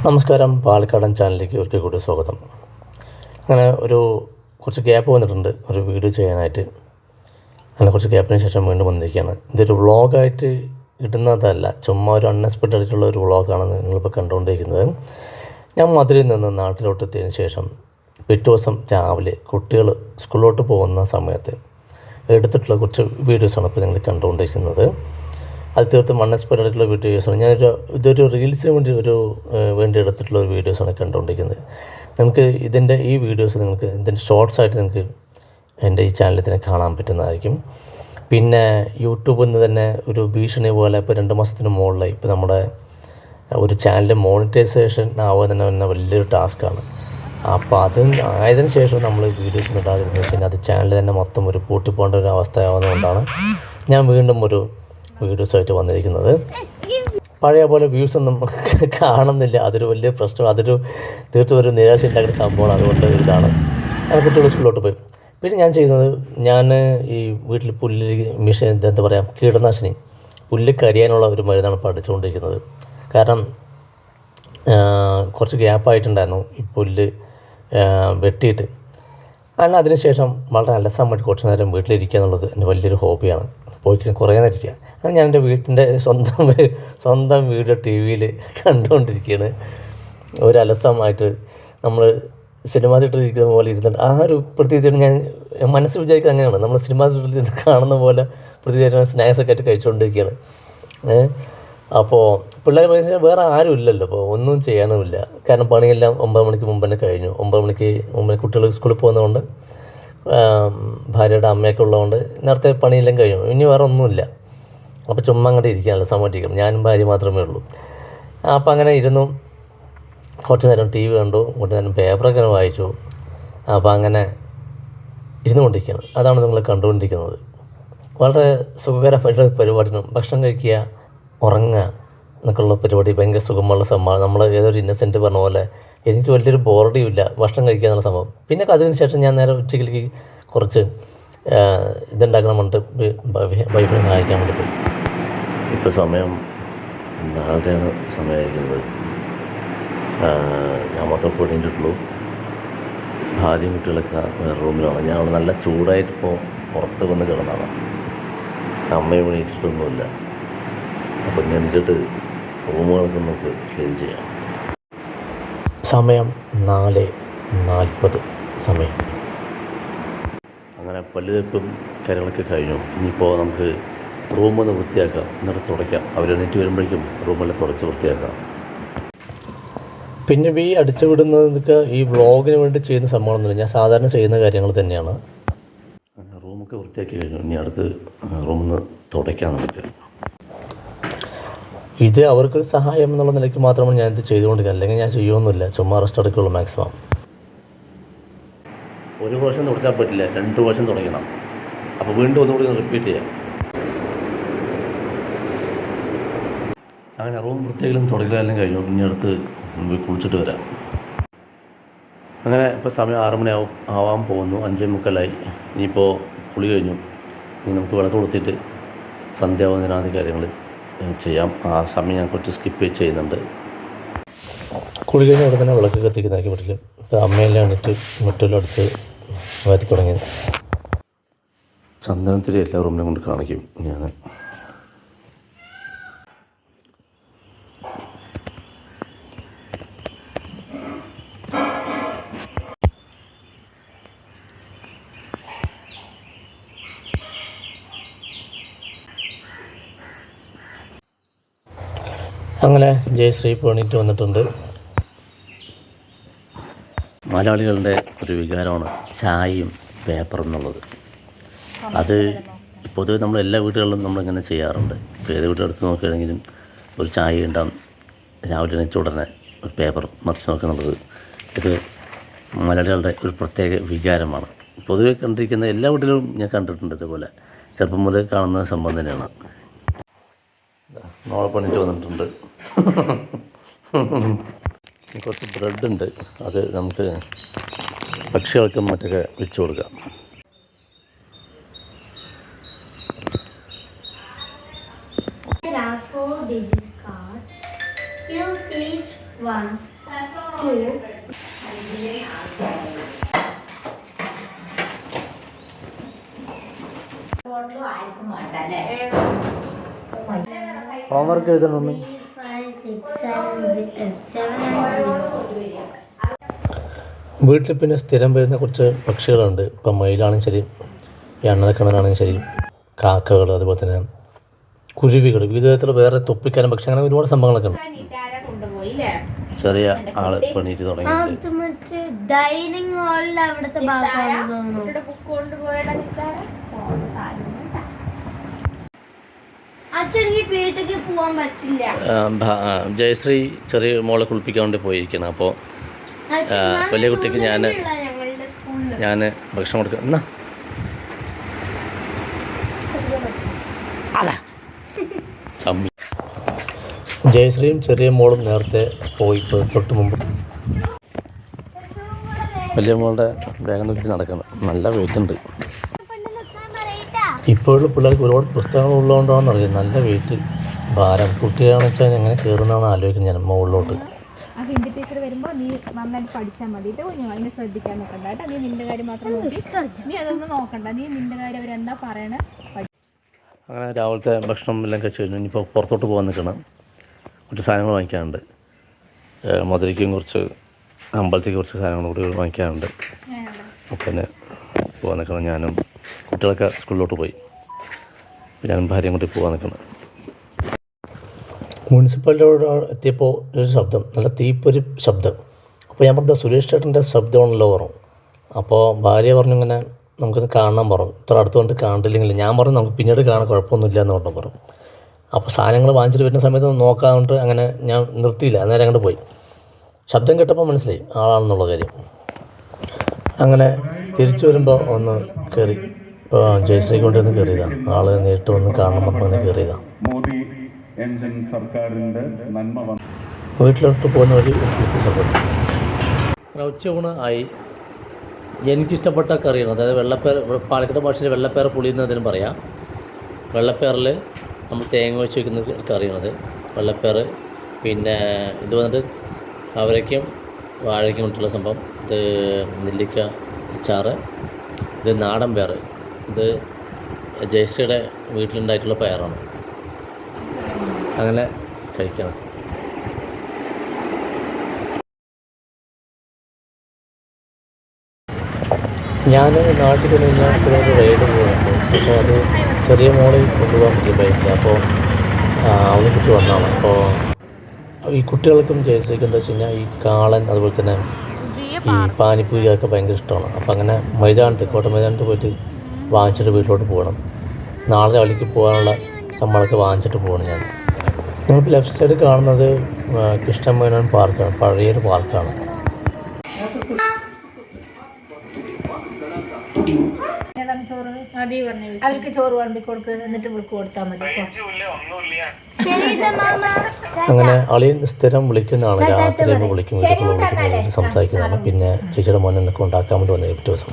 നമസ്കാരം, പാലക്കാടൻ ചാനലിലേക്ക് ഒരിക്കൽ കൂടി സ്വാഗതം. അങ്ങനെ കുറച്ച് ഗ്യാപ്പ് വന്നിട്ടുണ്ട് ഒരു വീഡിയോ ചെയ്യാനായിട്ട്. അങ്ങനെ കുറച്ച് ഗ്യാപ്പിന് ശേഷം വീണ്ടും വന്നിരിക്കുകയാണ്. ഇതൊരു വ്ളോഗായിട്ട് ഇടുന്നതല്ല, ചുമ്മാ ഒരു അൺഎക്സ്പെക്റ്റഡ് ആയിട്ടുള്ള ഒരു വ്ളോഗാണ് നിങ്ങളിപ്പോൾ കണ്ടുകൊണ്ടിരിക്കുന്നത്. ഞാൻ മധുരയിൽ നിന്ന് നാട്ടിലോട്ട് എത്തിയതിന് ശേഷം പിറ്റേ ദിവസം രാവിലെ കുട്ടികൾ സ്കൂളിലോട്ട് പോകുന്ന സമയത്ത് എടുത്തിട്ടുള്ള കുറച്ച് വീഡിയോസാണ് ഇപ്പോൾ നിങ്ങൾ കണ്ടുകൊണ്ടിരിക്കുന്നത്. അത് തീർത്തും അൺഎക്സ്പെക്റ്റഡ് ആയിട്ടുള്ള വീഡിയോസാണ്. ഇതൊരു റീൽസിന് വേണ്ടി എടുത്തിട്ടുള്ള ഒരു വീഡിയോസാണ് കണ്ടുകൊണ്ടിരിക്കുന്നത്. നിങ്ങൾക്ക് ഈ വീഡിയോസ് ഇതിൻ്റെ ഷോർട്സായിട്ട് നിങ്ങൾക്ക് എൻ്റെ ഈ ചാനലിൽ തന്നെ കാണാൻ പറ്റുന്നതായിരിക്കും. പിന്നെ യൂട്യൂബിൽ നിന്ന് തന്നെ ഒരു ഭീഷണി പോലെ ഇപ്പോൾ 2 മാസത്തിന് മുകളിലായി ഇപ്പോൾ നമ്മുടെ ഒരു ചാനലിൻ്റെ മോണിറ്റൈസേഷൻ ആവുക തന്നെ വലിയൊരു ടാസ്ക്കാണ്. അപ്പോൾ ആയതിനു ശേഷം നമ്മൾ വീഡിയോസ് ഇടാതിരുന്നു വെച്ചാൽ അത് ചാനൽ തന്നെ മൊത്തം ഒരു പൂട്ടിപ്പോകേണ്ട ഒരു അവസ്ഥയാവുന്നതുകൊണ്ടാണ് ഞാൻ വീണ്ടും ഒരു വീഡിയോസായിട്ട് വന്നിരിക്കുന്നത്. പഴയ പോലെ വ്യൂസൊന്നും കാണുന്നില്ല. അതൊരു വലിയ പ്രശ്നം, തീർത്തും ഒരു നിരാശ ഉണ്ടാക്കുന്ന സംഭവമാണ്. അതുകൊണ്ട് ഇതാണ് ഞാൻ കുട്ടികൾ സ്കൂളിലോട്ട് പോയി. പിന്നെ ഞാൻ ഈ വീട്ടിൽ എന്താ പറയുക, കീടനാശിനി പുല്ല് കരിയാനുള്ള ഒരു മരുന്നാണ് പഠിച്ചുകൊണ്ടിരിക്കുന്നത്. കാരണം കുറച്ച് ഗ്യാപ്പായിട്ടുണ്ടായിരുന്നു ഈ പുല്ല് വെട്ടിയിട്ട്. അതിനുശേഷം വളരെ അലസമായിട്ട് കുറച്ച് നേരം വീട്ടിലിരിക്കുക എന്നുള്ളത് എൻ്റെ വലിയൊരു ഹോബിയാണ്. പോയി കുറേ നേരം ഇരിക്കുക. അങ്ങനെ ഞാൻ എൻ്റെ വീട്ടിൻ്റെ സ്വന്തം വീഡിയോ TV-യിൽ കണ്ടുകൊണ്ടിരിക്കുകയാണ്. ഒരു അലസമായിട്ട് നമ്മൾ സിനിമ തിയേറ്ററിലിരിക്കുന്ന പോലെ ഇരുന്നിട്ട് ആ ഒരു പ്രതീതിയാണ് ഞാൻ മനസ്സിൽ വിചാരിക്കുന്നത്. അങ്ങനെയാണ് നമ്മൾ സിനിമ തിയേറ്ററിൽ കാണുന്ന പോലെ പ്രതീതിയാണ് സ്നാക്സൊക്കെ ആയിട്ട് കഴിച്ചുകൊണ്ടിരിക്കുകയാണ്. അപ്പോൾ പിള്ളേരെ പഠിച്ചാൽ വേറെ ആരും ഇല്ലല്ലോ, അപ്പോൾ ഒന്നും ചെയ്യാനുമില്ല. കാരണം പണിയെല്ലാം 9 മണിക്ക് മുമ്പ് തന്നെ കഴിഞ്ഞു. 9 മണിക്ക് മുമ്പ് കുട്ടികൾ സ്കൂളിൽ പോകുന്നതുകൊണ്ട് ഭാര്യയുടെ അമ്മയൊക്കെ ഉള്ളതുകൊണ്ട് നേരത്തെ പണിയെല്ലാം കഴിഞ്ഞു. ഇനി വേറെ ഒന്നുമില്ല. അപ്പോൾ ചുമ്മാ അങ്ങോട്ട് ഇരിക്കാനല്ലോ സമയത്തിരിക്കണം. ഞാനും ഭാര്യ മാത്രമേ ഉള്ളൂ. അപ്പോൾ അങ്ങനെ ഇരുന്നു. കുറച്ച് നേരം TV കണ്ടു, കുറച്ച് നേരം പേപ്പറൊക്കെ വായിച്ചു. അപ്പോൾ അങ്ങനെ ഇരുന്നുകൊണ്ടിരിക്കുകയാണ്. അതാണ് നിങ്ങൾ കണ്ടുകൊണ്ടിരിക്കുന്നത്. വളരെ സുഖകരമായിട്ടുള്ള പരിപാടിയാണ്. ഭക്ഷണം കഴിക്കുക, ഉറങ്ങുക എന്നൊക്കെയുള്ള പരിപാടി ഭയങ്കര സുഖമുള്ള സംഭവമാണ്. നമ്മൾ ഏതൊരു ഇന്നസെൻറ്റ് പറഞ്ഞ പോലെ എനിക്ക് വലിയൊരു ബോറടിയുമില്ല ഭക്ഷണം കഴിക്കുക എന്നുള്ള സംഭവം. പിന്നെ അതിന് ശേഷം ഞാൻ നേരെ ഉച്ചയ്ക്ക് കുറച്ച് ഇതുണ്ടാക്കണം പറഞ്ഞിട്ട് വൈഫിനെ സഹായിക്കാൻ വേണ്ടി പോയി. ഇപ്പോൾ സമയം 4:00 സമയമായിരിക്കുന്നത്. ഞാൻ മാത്രം പോയിട്ടുള്ളൂ. ഭാര്യയും കുട്ടികളൊക്കെ വേറെ റൂമിലാണ്. ഞാൻ അവിടെ നല്ല ചൂടായിട്ട് ഇപ്പോൾ പുറത്ത് വന്ന് കിടന്നാണ്. അമ്മയും എണീറ്റിട്ടൊന്നുമില്ല. അപ്പോൾ എണീറ്റിട്ട് റൂമുകളൊക്കെ നമുക്ക് ക്ലീൻ ചെയ്യാം. സമയം 4:40 സമയം. അങ്ങനെ പല്ലുതേപ്പും കാര്യങ്ങളൊക്കെ കഴിഞ്ഞു. ഇനിയിപ്പോൾ നമുക്ക് റൂമൊന്ന് വൃത്തിയാക്കാം, എന്നിട്ട് തുടയ്ക്കാം. അവരെണീറ്റ് വരുമ്പോഴേക്കും റൂമെല്ലാം തുടച്ച് വൃത്തിയാക്കാം. പിന്നെ ഈ അടിച്ചു വിടുന്നതൊക്കെ ഈ വ്ളോഗിന് വേണ്ടി ചെയ്യുന്ന സംഭവമൊന്നുമില്ല. ഞാൻ സാധാരണ ചെയ്യുന്ന കാര്യങ്ങൾ തന്നെയാണ്. റൂമൊക്കെ വൃത്തിയാക്കി കഴിഞ്ഞു. ഇനി അടുത്ത് റൂമൊന്ന് തുടയ്ക്കാം നമുക്ക്. ഇത് അവർക്കൊരു സഹായം എന്നുള്ള നിലയ്ക്ക് മാത്രമാണ് ഞാനിത് ചെയ്തുകൊണ്ടിരിക്കുന്നത്. അല്ലെങ്കിൽ ഞാൻ ചെയ്യുമൊന്നുമില്ല, ചുമ്മാ റെസ്റ്റ് എടുക്കുള്ളൂ മാക്സിമം. ഒരു വർഷം തുടച്ചാൽ പറ്റില്ല, 2 വർഷം തുടങ്ങണം. അപ്പോൾ വീണ്ടും ഒന്നുകൂടി റിപ്പീറ്റ് ചെയ്യാം. അങ്ങനെ റൂം വൃത്തിയാക്കലും തുടങ്ങലെല്ലാം കഴിഞ്ഞു. ഇനി അടുത്ത് കുളിച്ചിട്ട് വരാം. അങ്ങനെ ഇപ്പോൾ സമയം 6 മണി ആവാൻ പോകുന്നു. 5:45. ഇനിയിപ്പോൾ കുളി കഴിഞ്ഞു. ഇനി നമുക്ക് വിളക്ക് കൊടുത്തിട്ട് സന്ധ്യാവന്തനാദി കാര്യങ്ങൾ ചെയ്യാം. ആ സമയം ഞാൻ കുറച്ച് സ്കിപ്പ് ചെയ്യുന്നുണ്ട്. കുളി കഴിഞ്ഞ അവിടെ തന്നെ വിളക്ക് കത്തിക്കുന്നതായിരിക്കും വീട്ടിൽ. അമ്മയെല്ലാം ഇട്ട് മുറ്റെല്ലാം അടുത്ത് വാരി തുടങ്ങിയത്. ചന്ദനത്തിരി എല്ലാ റൂമിലും കൊണ്ട് കാണിക്കും ഞാൻ. അങ്ങനെ ജയശ്രീ പണിയിട്ട് വന്നിട്ടുണ്ട്. മലയാളികളുടെ ഒരു വികാരമാണ് ചായയും പേപ്പറും എന്നുള്ളത്. അത് പൊതുവെ നമ്മൾ എല്ലാ വീടുകളിലും നമ്മളിങ്ങനെ ചെയ്യാറുണ്ട്. ഇപ്പോൾ ഏത് വീട്ടിലെടുത്ത് നോക്കുകയാണെങ്കിലും ഒരു ചായ ഉണ്ടാകും. രാവിലെ എണീച്ച ഉടനെ ഒരു പേപ്പർ മറിച്ച് നോക്കുക എന്നുള്ളത് ഇത് മലയാളികളുടെ ഒരു പ്രത്യേക വികാരമാണ്. പൊതുവെ കണ്ടിരിക്കുന്ന എല്ലാ വീട്ടിലും ഞാൻ കണ്ടിട്ടുണ്ട്. ഇതുപോലെ ചെറുപ്പം മുതൽ കാണുന്ന സംഭവം തന്നെയാണ്. നോളെ പണിയിട്ട് വന്നിട്ടുണ്ട്. കുറച്ച് ബ്രെഡുണ്ട്, അത് നമുക്ക് പക്ഷികൾക്കും മറ്റൊക്കെ വെച്ച് കൊടുക്കാം. There are 4 digit cards. Few seats 1, 2. Homework എഴുതണം. 3, 5, 6, 7 and 0. വീട്ടിൽ പിന്നെ സ്ഥിരം വരുന്ന കുറച്ച് പക്ഷികളുണ്ട്. ഇപ്പം മയിലാണെങ്കിൽ ശരി, ഈ അണ്ണനക്കിണറാണെങ്കിൽ ശരി, കാക്കകൾ, അതുപോലെ തന്നെ കുരുവികൾ, വിവിധ തരത്തിലുള്ള വേറെ തൊപ്പിക്കാരൻ പക്ഷി, അങ്ങനെ ഒരുപാട് സംഭവങ്ങളൊക്കെ ഉണ്ട്. ചെറിയ ആള് പണിയിട്ട് തുടങ്ങി. ഡൈനിങ് ഹാളിൽ അവിടുത്തെ അച്ഛനെനിക്ക് വീട്ടിലേക്ക് പോവാൻ പറ്റില്ല. ജയശ്രീ ചെറിയ മോളെ കുളിപ്പിക്കാൻ വേണ്ടി പോയിരിക്കണം. അപ്പോൾ വലിയ കുട്ടിക്ക് ഞാൻ ഭക്ഷണം കൊടുക്കാം. എന്നാ അല്ല ജയശ്രീയും ചെറിയ മോളും നേരത്തെ പോയി. തൊട്ട് മുമ്പ് വലിയ മോളുടെ ബാഗ് നോക്കിയിട്ട് നടക്കണം. നല്ല വെയിറ്റ് ഉണ്ട്. ഇപ്പോഴുള്ള പിള്ളേർക്ക് ഒരുപാട് പുസ്തകങ്ങൾ ഉള്ളതുകൊണ്ടാണെന്ന് അറിയാം നല്ല വെയിറ്റ് ഭാരം. കുട്ടികളാണെന്ന് വെച്ചാൽ എങ്ങനെ കയറുന്നതാണ് ആലോചിക്കുന്നത് ഞാൻ മുകളിലോട്ട്. ഹിന്ദി ടീച്ചർ വരുമ്പോൾ നീ നന്നായിട്ട് പഠിച്ചാൽ മതി. അതിനെ ശ്രദ്ധിക്കാൻ നോക്കണ്ട കേട്ടോ. നീ നിന്റെ കാര്യം മാത്രം നോക്കി, നീ അതൊന്നും നോക്കണ്ട. നീ നിന്റെ കാര്യം അവരെന്താ പറയണേ. അങ്ങനെ രാവിലത്തെ ഭക്ഷണം എല്ലാം കഴിച്ച് കഴിഞ്ഞു. ഇനിയിപ്പോൾ പുറത്തോട്ട് പോകാൻ നിൽക്കണം. കുറച്ച് സാധനങ്ങൾ വാങ്ങിക്കാനുണ്ട്. മധുരയ്ക്കും കുറച്ച് അമ്പലത്തേക്ക് കുറച്ച് സാധനങ്ങൾ കൂടി വാങ്ങിക്കാനുണ്ട്. അപ്പം തന്നെ പോകാൻ നിൽക്കണം. ഞാനും കുട്ടികളൊക്കെ സ്കൂളിലോട്ട് പോയി. ഞാനും ഭാര്യയും കൂടി പോകാൻ നിൽക്കണം. മുനിസിപ്പാലിറ്റിയോട് എത്തിയപ്പോൾ ഒരു ശബ്ദം, നല്ല തീപ്പൊരി ശബ്ദം. അപ്പോൾ ഞാൻ പറഞ്ഞ സുരേഷ് ചേട്ടൻ്റെ ശബ്ദമാണല്ലോ പറഞ്ഞു. അപ്പോൾ ഭാര്യ പറഞ്ഞു ഇങ്ങനെ നമുക്കത് കാണാൻ പറഞ്ഞു. ഇത്ര അടുത്ത് കൊണ്ട് കാണില്ലെങ്കിൽ ഞാൻ പറഞ്ഞു നമുക്ക് പിന്നീട് കാണാൻ കുഴപ്പമൊന്നുമില്ല എന്ന് പറഞ്ഞു. അപ്പോൾ സാധനങ്ങൾ വാങ്ങിച്ചിട്ട് വരുന്ന സമയത്ത് നോക്കാറുണ്ട്. അങ്ങനെ ഞാൻ നിർത്തിയില്ല, അന്നേരം അങ്ങോട്ട് പോയി. ശബ്ദം കേട്ടപ്പോൾ മനസ്സിലായി ആളാണെന്നുള്ള കാര്യം. അങ്ങനെ തിരിച്ചു വരുമ്പോൾ ഒന്ന് കയറി. ഇപ്പോൾ ജയശ്രീ കൊണ്ടൊന്ന് കയറിയതാണ്. ആൾ നേരിട്ട് വന്ന് കാണണം പറഞ്ഞ് കയറിയതാണ്. വീട്ടിലോട്ട് പോകുന്ന വഴി ഉച്ചയൂണ് ആയി. എനിക്കിഷ്ടപ്പെട്ട കറിയാണ്, അതായത് വെള്ളപ്പയർ. പാലക്കാട് ഭാഷയിൽ വെള്ളപ്പയർ പുളി എന്നതിനും പറയാം. വെള്ളപ്പയറിൽ നമ്മൾ തേങ്ങ വെച്ച് വയ്ക്കുന്ന കറിയാണത്. വെള്ളപ്പയർ. പിന്നെ ഇത് വന്നിട്ട് അവരയ്ക്കും വാഴയ്ക്കും ഇട്ടുള്ള സംഭവം. ഇത് നെല്ലിക്ക അച്ചാറ്. ഇത് നാടൻ പയർ. ഇത് ജയശ്രീയുടെ വീട്ടിലുണ്ടായിട്ടുള്ള പയറാണ്. അങ്ങനെ കഴിക്കണം. ഞാൻ നാട്ടിൽ വന്നു കഴിഞ്ഞാൽ ഒരു റൈഡ് പോകുന്നുണ്ട്. പക്ഷേ അത് ചെറിയ മോളിൽ കൊണ്ടുപോകാൻ പറ്റിയ ബൈക്കില്ല. അപ്പോൾ അവളെ കുട്ടി വന്നതാണ്. അപ്പോൾ ഈ കുട്ടികൾക്കും ജയശ്രീക്കും എന്താ വെച്ച് കഴിഞ്ഞാൽ ഈ കാളൻ, അതുപോലെ തന്നെ ഈ പാനിപ്പൂരി അതൊക്കെ ഭയങ്കര ഇഷ്ടമാണ്. അപ്പോൾ അങ്ങനെ കോട്ടയം മൈതാനത്ത് പോയിട്ട് വാങ്ങിച്ചിട്ട് വീട്ടിലോട്ട് പോകണം. നാളെ രാവിലേക്ക് പോകാനുള്ള നമ്മളൊക്കെ വാങ്ങിച്ചിട്ട് പോകണം. ഞാൻ നിങ്ങൾക്ക് ലെഫ്റ്റ് സൈഡ് കാണുന്നത് കൃഷ്ണ മേനോൻ പാർക്കാണ്. പഴയൊരു പാർക്കാണ്. അവർക്ക് ചോറ് വിളമ്പി കൊടുക്കുക, എന്നിട്ട് വിളിക്ക് കൊടുത്താൽ മതി. അങ്ങനെ അളിയൻ സ്ഥിരം വിളിക്കുന്നതാണ്. രാത്രി വിളിക്കും, വീട്ടിൽ വിളിക്കും, സംസാരിക്കുന്നതാണ്. പിന്നെ ചേച്ചിയുടെ മോനെ ഉണ്ടാക്കാൻ വേണ്ടി വന്നത് 8 ദിവസം.